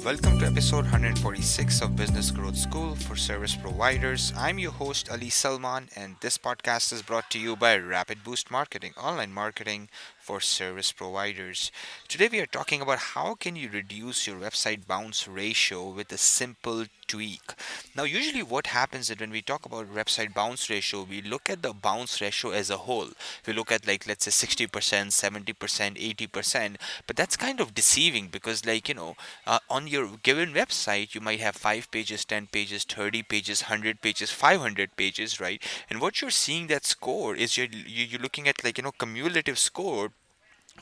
Welcome to episode 146 of Business Growth School for Service Providers. I'm your host Ali Salman, and this podcast is brought to you by Rapid Boost Marketing, online marketing for service providers. Today we are talking about how can you reduce your website bounce ratio with a simple tweak. Now, usually what happens is when we talk about website bounce ratio, we look at the bounce ratio as a whole. We look at, like, let's say 60%, 70%, 80%, but that's kind of deceiving because, on your given website you might have 5 pages, 10 pages, 30 pages, 100 pages, 500 pages, right? And what you're seeing, that score, is you're looking at, cumulative score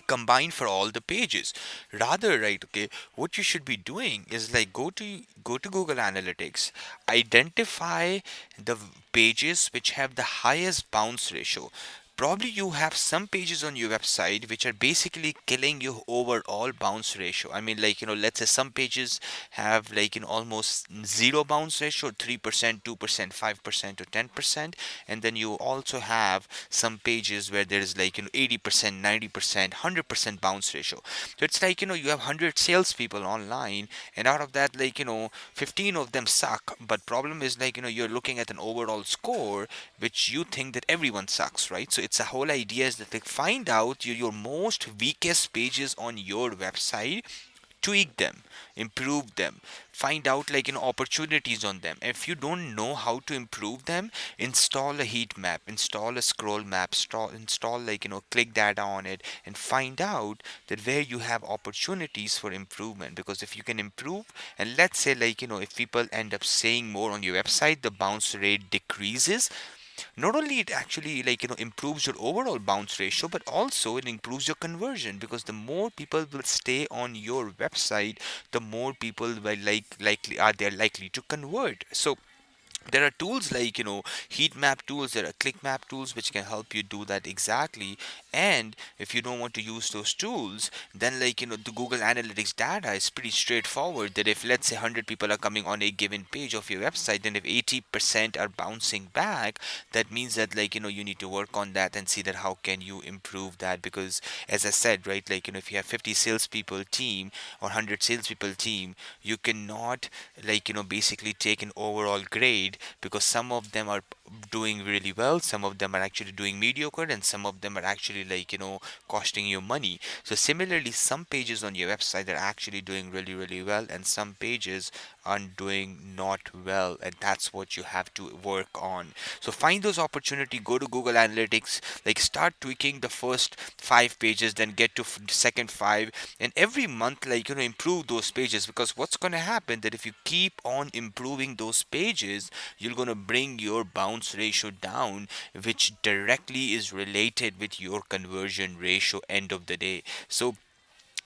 combined for all the pages. Rather, right, okay, what you should be doing is, like, go to Google Analytics, identify the pages which have the highest bounce ratio. Probably you have some pages on your website which are basically killing your overall bounce ratio. I mean, let's say some pages have, almost zero bounce ratio, 3%, 2%, 5%, or 10%. And then you also have some pages where there is, 80%, 90%, 100% bounce ratio. So it's like, you have 100 salespeople online, and out of that, 15 of them suck. But problem is, you're looking at an overall score which you think that everyone sucks, right? So it's a whole idea is that, like, find out your most weakest pages on your website, tweak them, improve them, find out, opportunities on them. If you don't know how to improve them, install a heat map, install a scroll map, install, click data on it, and find out that where you have opportunities for improvement. Because if you can improve, and let's say, if people end up saying more on your website, the bounce rate decreases. Not only it actually, improves your overall bounce ratio, but also it improves your conversion, because the more people will stay on your website, the more people will, likely to convert. So there are tools like, heat map tools, there are click map tools which can help you do that exactly. And if you don't want to use those tools, then, the Google Analytics data is pretty straightforward, that if, let's say, 100 people are coming on a given page of your website, then if 80% are bouncing back, that means that, you need to work on that and see that how can you improve that. Because, as I said, right, if you have 50 salespeople team or 100 salespeople team, you cannot, basically take an overall grade, because some of them are doing really well, some of them are actually doing mediocre, and some of them are actually, costing you money. So similarly, some pages on your website are actually doing really, really well, and some pages are doing not well, and that's what you have to work on. So find those opportunity, go to Google Analytics, start tweaking the first 5 pages, then get to second 5, and every month, improve those pages. Because what's going to happen, that if you keep on improving those pages, you're going to bring your bounce ratio down, which directly is related with your conversion ratio end of the day. So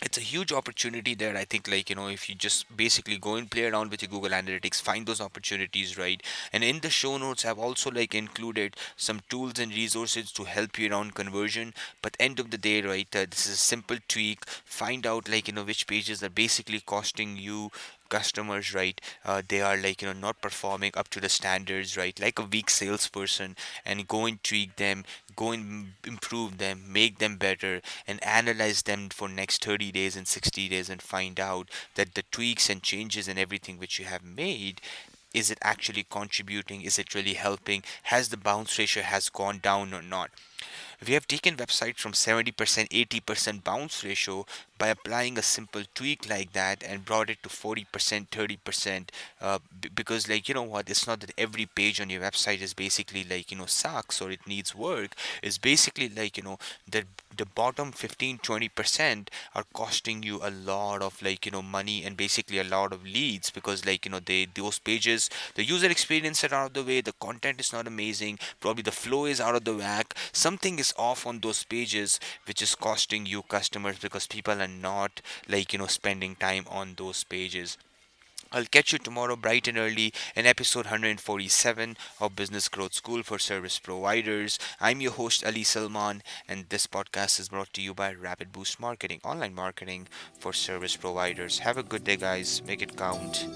it's a huge opportunity there. I think, if you just basically go and play around with your Google Analytics, find those opportunities, right? And in the show notes, I've also, included some tools and resources to help you around conversion. But end of the day, right, this is a simple tweak. Find out, which pages are basically costing you customers, right? They are, not performing up to the standards, right, like a weak salesperson, and go and tweak them, go and improve them, make them better, and analyze them for next 30 days and 60 days, and find out that the tweaks and changes and everything which you have made, is it actually contributing, is it really helping, has the bounce ratio has gone down or not. We have taken websites from 70%, 80% bounce ratio by applying a simple tweak like that, and brought it to 40%, 30%. Because, you know what, it's not that every page on your website is basically, sucks or it needs work. It's basically, the bottom 15, 20% are costing you a lot of, money, and basically a lot of leads. Because, those pages, the user experience are out of the way, the content is not amazing, probably the flow is out of the whack, something is off on those pages, which is costing you customers, because people are not, spending time on those pages. I'll catch you tomorrow bright and early in episode 147 of Business Growth School for Service Providers. I'm your host Ali Salman, and this podcast is brought to you by Rapid Boost Marketing, online marketing for service providers. Have a good day, guys. Make it count.